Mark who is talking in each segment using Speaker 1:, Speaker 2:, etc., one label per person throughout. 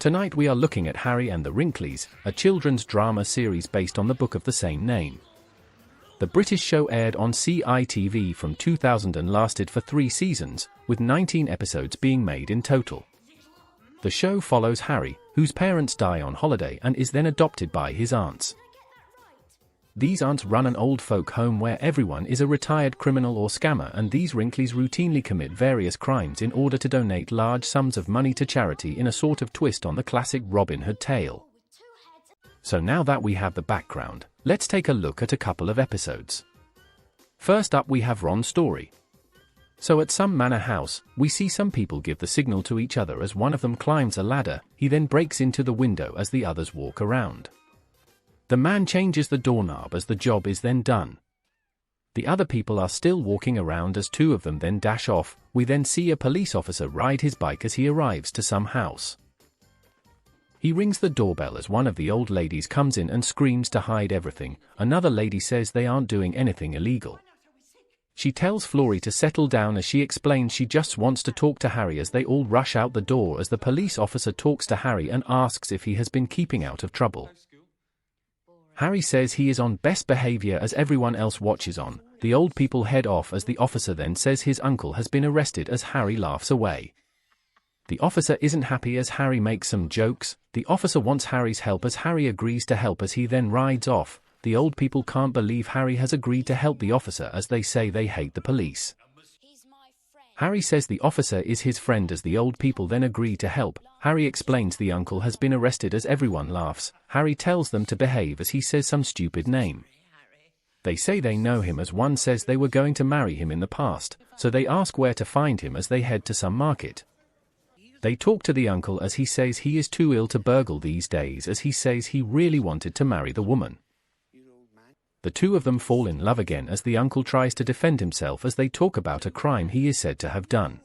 Speaker 1: Tonight we are looking at Harry and the Wrinklies, a children's drama series based on the book of the same name. The British show aired on CITV from 2000 and lasted for 3 seasons, with 19 episodes being made in total. The show follows Harry, whose parents die on holiday and is then adopted by his aunts. These aunts run an old folk home where everyone is a retired criminal or scammer, and these Wrinklies routinely commit various crimes in order to donate large sums of money to charity in a sort of twist on the classic Robin Hood tale. So now that we have the background, let's take a look at a couple of episodes. First up we have Ron's story. So at some manor house, we see some people give the signal to each other as one of them climbs a ladder. He then breaks into the window as the others walk around. The man changes the doorknob as the job is then done. The other people are still walking around as 2 of them then dash off. We then see a police officer ride his bike as he arrives to some house. He rings the doorbell as one of the old ladies comes in and screams to hide everything. Another lady says they aren't doing anything illegal. She tells Florrie to settle down as she explains she just wants to talk to Harry as they all rush out the door as the police officer talks to Harry and asks if he has been keeping out of trouble. Harry says he is on best behavior as everyone else watches on. The old people head off as the officer then says his uncle has been arrested as Harry laughs away. The officer isn't happy as Harry makes some jokes. The officer wants Harry's help as Harry agrees to help as he then rides off. The old people can't believe Harry has agreed to help the officer as they say they hate the police. Harry says the officer is his friend as the old people then agree to help. Harry explains the uncle has been arrested as everyone laughs. Harry tells them to behave as he says some stupid name. They say they know him as one says they were going to marry him in the past, so they ask where to find him as they head to some market. They talk to the uncle as he says he is too ill to burgle these days as he says he really wanted to marry the woman. The 2 of them fall in love again as the uncle tries to defend himself as they talk about a crime he is said to have done.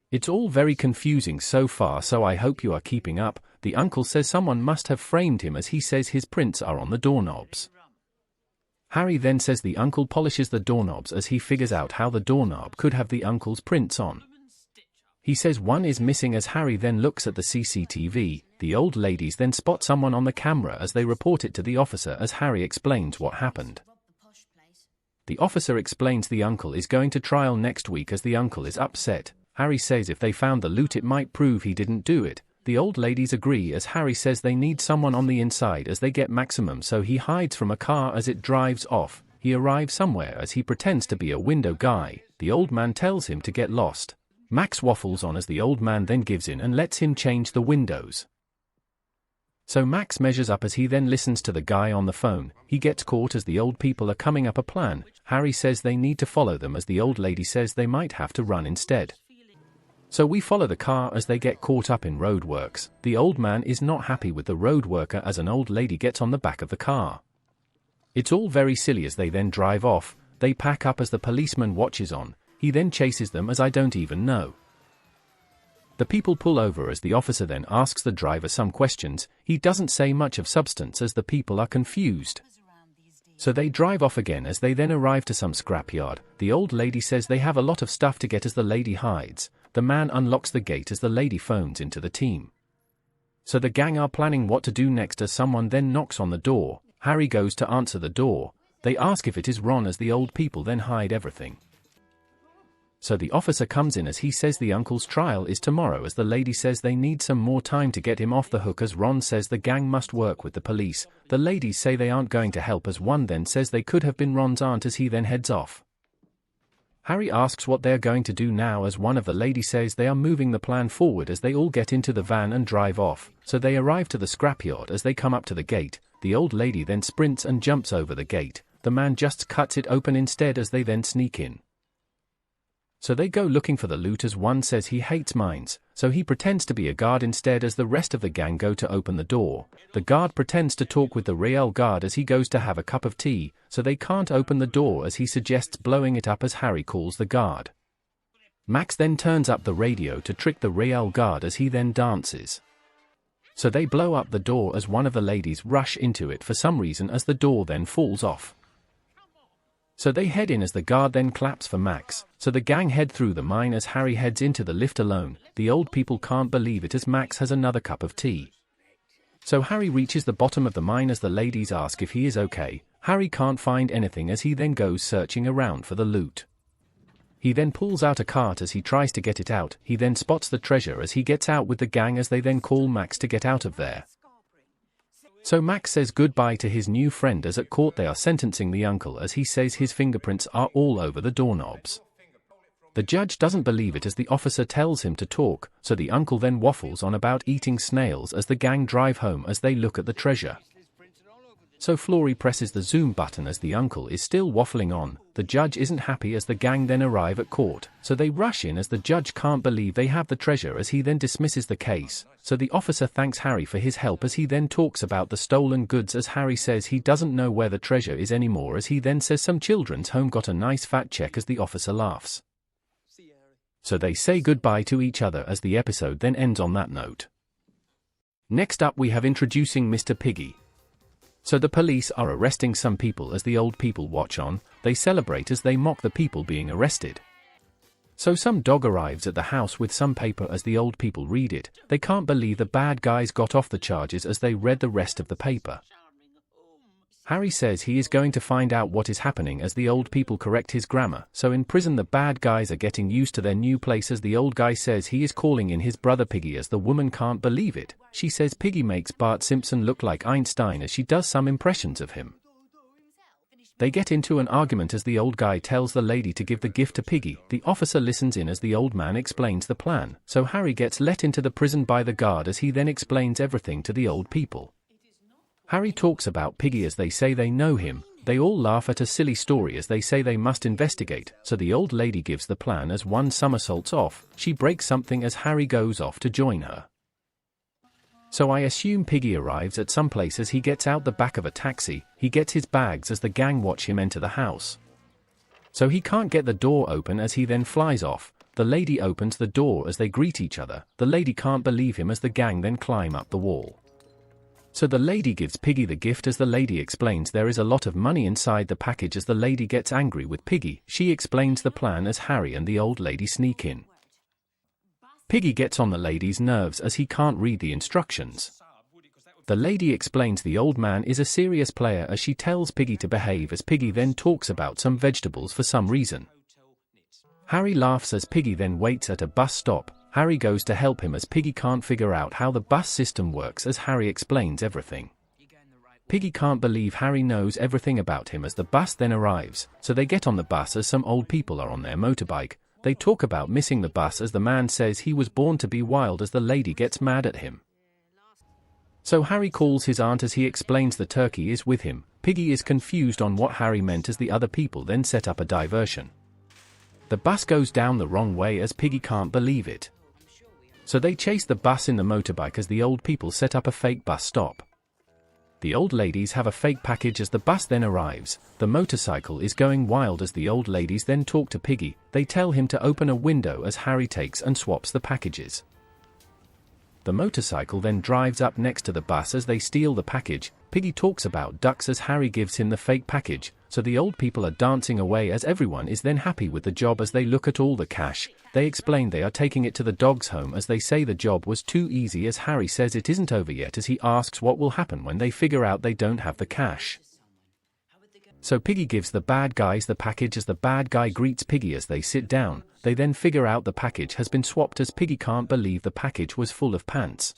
Speaker 1: It's all very confusing so far, so I hope you are keeping up. The uncle says someone must have framed him as he says his prints are on the doorknobs. Harry then says the uncle polishes the doorknobs as he figures out how the doorknob could have the uncle's prints on. He says one is missing as Harry then looks at the CCTV. The old ladies then spot someone on the camera as they report it to the officer as Harry explains what happened. The officer explains the uncle is going to trial next week as the uncle is upset. Harry says if they found the loot it might prove he didn't do it. The old ladies agree as Harry says they need someone on the inside as they get maximum, so he hides from a car as it drives off. He arrives somewhere as he pretends to be a window guy. The old man tells him to get lost. Max waffles on as the old man then gives in and lets him change the windows. So Max measures up as he then listens to the guy on the phone. He gets caught as the old people are coming up a plan. Harry says they need to follow them as the old lady says they might have to run instead. So we follow the car as they get caught up in roadworks. The old man is not happy with the road worker as an old lady gets on the back of the car. It's all very silly as they then drive off. They pack up as the policeman watches on. He then chases them as I don't even know. The people pull over as the officer then asks the driver some questions. He doesn't say much of substance as the people are confused. So they drive off again as they then arrive to some scrapyard. The old lady says they have a lot of stuff to get as the lady hides. The man unlocks the gate as the lady phones into the team. So the gang are planning what to do next as someone then knocks on the door. Harry goes to answer the door. They ask if it is Ron as the old people then hide everything. So the officer comes in as he says the uncle's trial is tomorrow as the lady says they need some more time to get him off the hook as Ron says the gang must work with the police. The ladies say they aren't going to help as one then says they could have been Ron's aunt as he then heads off. Harry asks what they are going to do now as one of the ladies says they are moving the plan forward as they all get into the van and drive off. So they arrive to the scrapyard as they come up to the gate. The old lady then sprints and jumps over the gate. The man just cuts it open instead as they then sneak in. So they go looking for the loot as one says he hates mines, so he pretends to be a guard instead as the rest of the gang go to open the door. The guard pretends to talk with the real guard as he goes to have a cup of tea, so they can't open the door as he suggests blowing it up as Harry calls the guard. Max then turns up the radio to trick the real guard as he then dances. So they blow up the door as one of the ladies rush into it for some reason as the door then falls off. So they head in as the guard then claps for Max, so the gang head through the mine as Harry heads into the lift alone. The old people can't believe it as Max has another cup of tea. So Harry reaches the bottom of the mine as the ladies ask if he is okay. Harry can't find anything as he then goes searching around for the loot. He then pulls out a cart as he tries to get it out. He then spots the treasure as he gets out with the gang as they then call Max to get out of there. So Max says goodbye to his new friend as at court they are sentencing the uncle as he says his fingerprints are all over the doorknobs. The judge doesn't believe it as the officer tells him to talk, so the uncle then waffles on about eating snails as the gang drive home as they look at the treasure. So Flory presses the zoom button as the uncle is still waffling on. The judge isn't happy as the gang then arrive at court, so they rush in as the judge can't believe they have the treasure as he then dismisses the case. So the officer thanks Harry for his help as he then talks about the stolen goods as Harry says he doesn't know where the treasure is anymore as he then says some children's home got a nice fat check as the officer laughs. So they say goodbye to each other as the episode then ends on that note. Next up we have introducing Mr. Piggy. So the police are arresting some people as the old people watch on. They celebrate as they mock the people being arrested. So some dog arrives at the house with some paper as the old people read it. They can't believe the bad guys got off the charges as they read the rest of the paper. Harry says he is going to find out what is happening as the old people correct his grammar. So in prison the bad guys are getting used to their new place as the old guy says he is calling in his brother Piggy as the woman can't believe it. She says Piggy makes Bart Simpson look like Einstein as she does some impressions of him. They get into an argument as the old guy tells the lady to give the gift to Piggy. The officer listens in as the old man explains the plan. So Harry gets let into the prison by the guard as he then explains everything to the old people. Harry talks about Piggy as they say they know him. They all laugh at a silly story as they say they must investigate. So the old lady gives the plan as one somersaults off. She breaks something as Harry goes off to join her. So I assume Piggy arrives at some place as he gets out the back of a taxi. He gets his bags as the gang watch him enter the house. So he can't get the door open as he then flies off. The lady opens the door as they greet each other. The lady can't believe him as the gang then climb up the wall. So the lady gives Piggy the gift as the lady explains there is a lot of money inside the package as the lady gets angry with Piggy. She explains the plan as Harry and the old lady sneak in. Piggy gets on the lady's nerves as he can't read the instructions. The lady explains the old man is a serious player as she tells Piggy to behave as Piggy then talks about some vegetables for some reason. Harry laughs as Piggy then waits at a bus stop. Harry goes to help him as Piggy can't figure out how the bus system works as Harry explains everything. Piggy can't believe Harry knows everything about him as the bus then arrives, so they get on the bus as some old people are on their motorbike. They talk about missing the bus as the man says he was born to be wild as the lady gets mad at him. So Harry calls his aunt as he explains the turkey is with him. Piggy is confused on what Harry meant as the other people then set up a diversion. The bus goes down the wrong way as Piggy can't believe it. So they chase the bus in the motorbike as the old people set up a fake bus stop. The old ladies have a fake package as the bus then arrives. The motorcycle is going wild as the old ladies then talk to Piggy. They tell him to open a window as Harry takes and swaps the packages. The motorcycle then drives up next to the bus as they steal the package. Piggy talks about ducks as Harry gives him the fake package. So the old people are dancing away as everyone is then happy with the job as they look at all the cash. They explain they are taking it to the dog's home as they say the job was too easy as Harry says it isn't over yet as he asks what will happen when they figure out they don't have the cash. So Piggy gives the bad guys the package as the bad guy greets Piggy as they sit down. They then figure out the package has been swapped as Piggy can't believe the package was full of pants.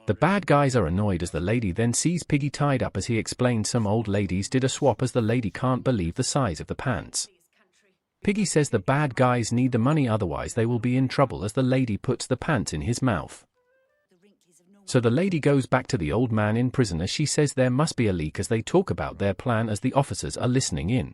Speaker 1: The bad guys are annoyed as the lady then sees Piggy tied up as he explains some old ladies did a swap as the lady can't believe the size of the pants. Piggy says the bad guys need the money otherwise they will be in trouble as the lady puts the pants in his mouth. So the lady goes back to the old man in prison as she says there must be a leak as they talk about their plan as the officers are listening in.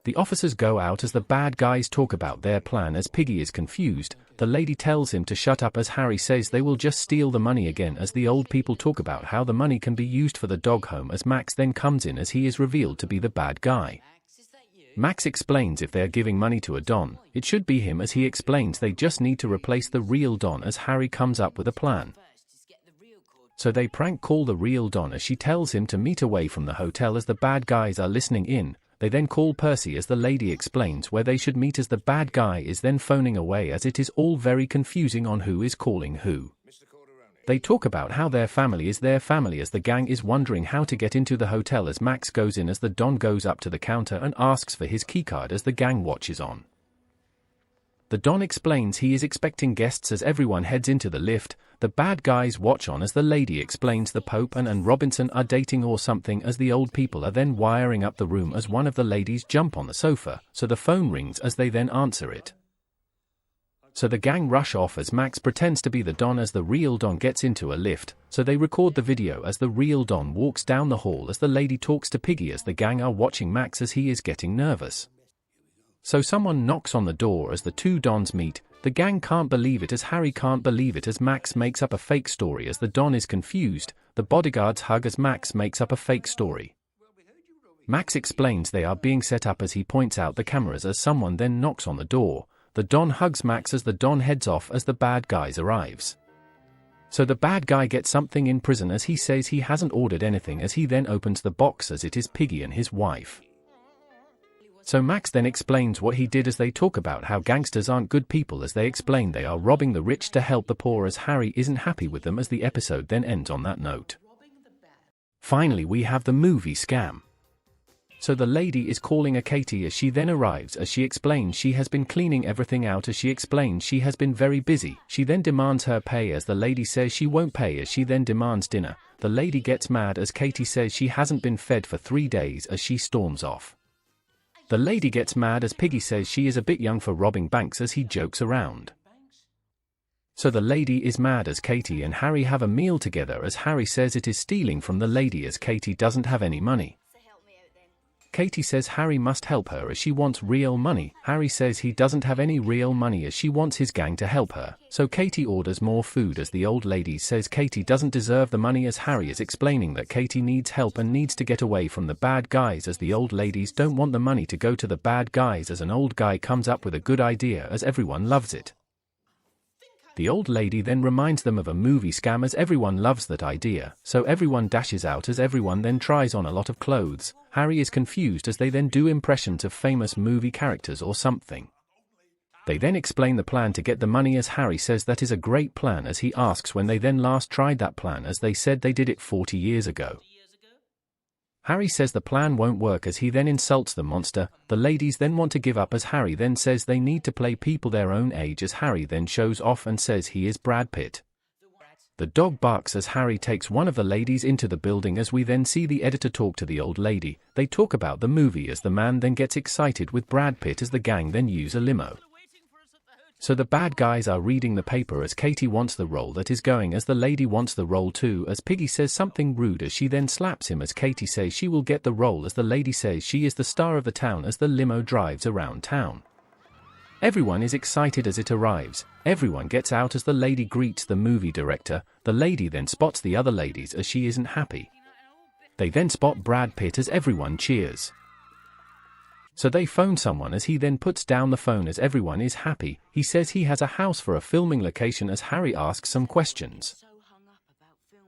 Speaker 1: The officers go out as the bad guys talk about their plan as Piggy is confused. The lady tells him to shut up as Harry says they will just steal the money again as the old people talk about how the money can be used for the dog home as Max then comes in as he is revealed to be the bad guy. Max explains if they are giving money to a Don, it should be him as he explains they just need to replace the real Don as Harry comes up with a plan. So they prank call the real Don as she tells him to meet away from the hotel as the bad guys are listening in. They then call Percy as the lady explains where they should meet as the bad guy is then phoning away as it is all very confusing on who is calling who. They talk about how their family is their family as the gang is wondering how to get into the hotel as Max goes in as the Don goes up to the counter and asks for his keycard as the gang watches on. The Don explains he is expecting guests as everyone heads into the lift. The bad guys watch on as the lady explains the Pope and Robinson are dating or something as the old people are then wiring up the room as one of the ladies jump on the sofa, so the phone rings as they then answer it. So the gang rush off as Max pretends to be the Don as the real Don gets into a lift, so they record the video as the real Don walks down the hall as the lady talks to Piggy as the gang are watching Max as he is getting nervous. So someone knocks on the door as the two Dons meet. The gang can't believe it as Harry can't believe it as Max makes up a fake story as the Don is confused. The bodyguards hug as Max makes up a fake story. Max explains they are being set up as he points out the cameras as someone then knocks on the door. The Don hugs Max as the Don heads off as the bad guys arrives. So the bad guy gets something in prison as he says he hasn't ordered anything as he then opens the box as it is Piggy and his wife. So Max then explains what he did as they talk about how gangsters aren't good people as they explain they are robbing the rich to help the poor as Harry isn't happy with them as the episode then ends on that note. Finally we have the movie scam. So the lady is calling a Katie as she then arrives as she explains she has been cleaning everything out as she explains she has been very busy. She then demands her pay as the lady says she won't pay as she then demands dinner. The lady gets mad as Katie says she hasn't been fed for 3 days as she storms off. The lady gets mad as Piggy says she is a bit young for robbing banks as he jokes around. So the lady is mad as Katie and Harry have a meal together as Harry says it is stealing from the lady as Katie doesn't have any money. Katie says Harry must help her as she wants real money. Harry says he doesn't have any real money as she wants his gang to help her. So Katie orders more food as the old lady says Katie doesn't deserve the money as Harry is explaining that Katie needs help and needs to get away from the bad guys as the old ladies don't want the money to go to the bad guys as an old guy comes up with a good idea as everyone loves it. The old lady then reminds them of a movie scam as everyone loves that idea, so everyone dashes out as everyone then tries on a lot of clothes. Harry is confused as they then do impressions of famous movie characters or something. They then explain the plan to get the money as Harry says that is a great plan as he asks when they then last tried that plan as they said they did it 40 years ago. Harry says the plan won't work as he then insults the monster. The ladies then want to give up as Harry then says they need to play people their own age as Harry then shows off and says he is Brad Pitt. The dog barks as Harry takes one of the ladies into the building as we then see the editor talk to the old lady. They talk about the movie as the man then gets excited with Brad Pitt as the gang then use a limo. So the bad guys are reading the paper as Katie wants the role that is going as the lady wants the role too as Piggy says something rude as she then slaps him as Katie says she will get the role as the lady says she is the star of the town as the limo drives around town. Everyone is excited as it arrives. Everyone gets out as the lady greets the movie director. The lady then spots the other ladies as she isn't happy. They then spot Brad Pitt as everyone cheers. So they phone someone as he then puts down the phone as everyone is happy. He says he has a house for a filming location as Harry asks some questions.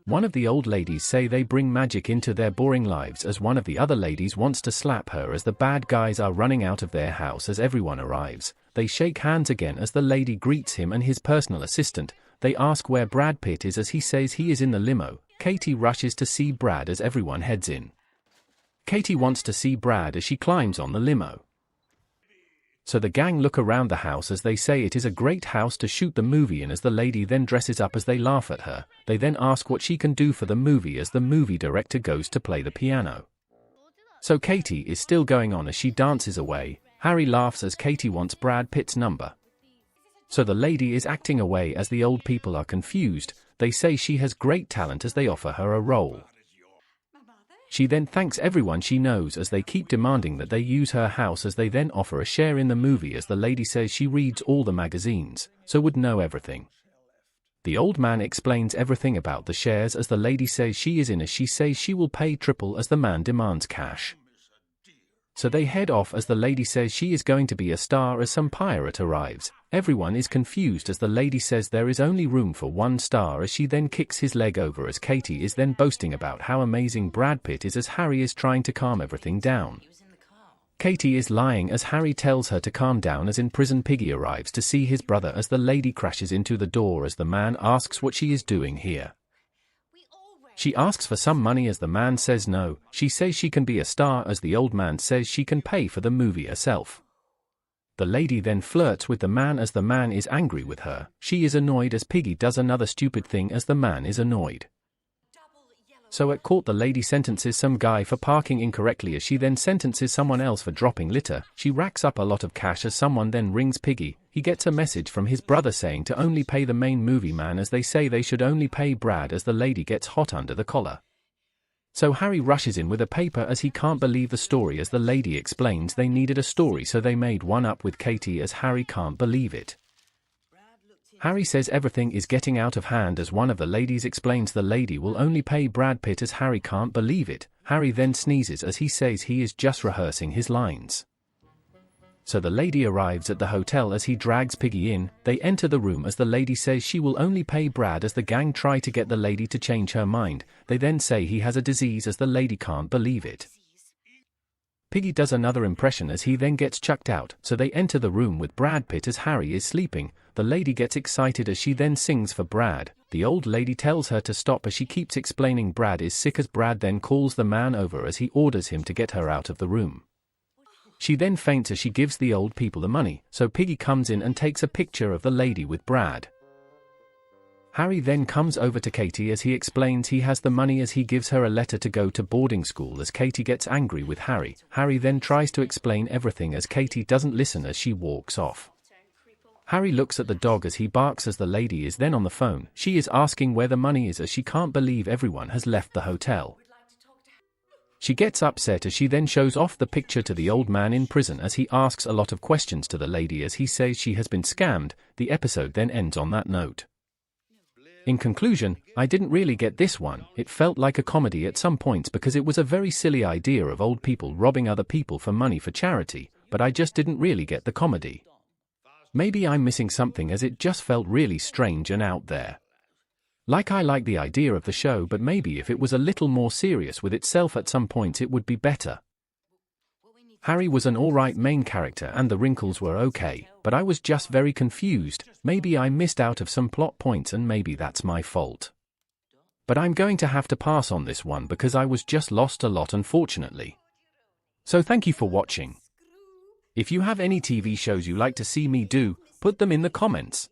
Speaker 1: One of the old ladies say they bring magic into their boring lives as one of the other ladies wants to slap her as the bad guys are running out of their house as everyone arrives. They shake hands again as the lady greets him and his personal assistant. They ask where Brad Pitt is as he says he is in the limo. Katie rushes to see Brad as everyone heads in. Katie wants to see Brad as she climbs on the limo. So the gang look around the house as they say it is a great house to shoot the movie in as the lady then dresses up as they laugh at her. They then ask what she can do for the movie as the movie director goes to play the piano. So Katie is still going on as she dances away. Harry laughs as Katie wants Brad Pitt's number. So the lady is acting away as the old people are confused. They say she has great talent as they offer her a role. She then thanks everyone she knows as they keep demanding that they use her house as they then offer a share in the movie as the lady says she reads all the magazines, so would know everything. The old man explains everything about the shares as the lady says she is in as she says she will pay triple as the man demands cash. So they head off as the lady says she is going to be a star as some pirate arrives. Everyone is confused as the lady says there is only room for one star as she then kicks his leg over as Katie is then boasting about how amazing Brad Pitt is as Harry is trying to calm everything down. Katie is lying as Harry tells her to calm down as in prison Piggy arrives to see his brother as the lady crashes into the door as the man asks what she is doing here. She asks for some money as the man says no. She says she can be a star as the old man says she can pay for the movie herself. The lady then flirts with the man as the man is angry with her. She is annoyed as Piggy does another stupid thing as the man is annoyed. So at court the lady sentences some guy for parking incorrectly as she then sentences someone else for dropping litter. She racks up a lot of cash as someone then rings Piggy. He gets a message from his brother saying to only pay the main movie man as they say they should only pay Brad as the lady gets hot under the collar. So Harry rushes in with a paper as he can't believe the story as the lady explains they needed a story so they made one up with Katie as Harry can't believe it. Harry says everything is getting out of hand as one of the ladies explains the lady will only pay Brad Pitt as Harry can't believe it. Harry then sneezes as he says he is just rehearsing his lines. So the lady arrives at the hotel as he drags Piggy in. They enter the room as the lady says she will only pay Brad as the gang try to get the lady to change her mind. They then say he has a disease as the lady can't believe it. Piggy does another impression as he then gets chucked out, so they enter the room with Brad Pitt as Harry is sleeping. The lady gets excited as she then sings for Brad. The old lady tells her to stop as she keeps explaining Brad is sick as Brad then calls the man over as he orders him to get her out of the room. She then faints as she gives the old people the money, so Piggy comes in and takes a picture of the lady with Brad. Harry then comes over to Katie as he explains he has the money as he gives her a letter to go to boarding school as Katie gets angry with Harry. Harry then tries to explain everything as Katie doesn't listen as she walks off. Harry looks at the dog as he barks as the lady is then on the phone. She is asking where the money is as she can't believe everyone has left the hotel. She gets upset as she then shows off the picture to the old man in prison as he asks a lot of questions to the lady as he says she has been scammed. The episode then ends on that note. In conclusion, I didn't really get this one. It felt like a comedy at some points because it was a very silly idea of old people robbing other people for money for charity, but I just didn't really get the comedy. Maybe I'm missing something as it just felt really strange and out there. Like I like the idea of the show, but maybe if it was a little more serious with itself at some points it would be better. Harry was an alright main character and the wrinkles were okay, but I was just very confused. Maybe I missed out of some plot points and maybe that's my fault. But I'm going to have to pass on this one because I was just lost a lot unfortunately. So thank you for watching. If you have any TV shows you like to see me do, put them in the comments.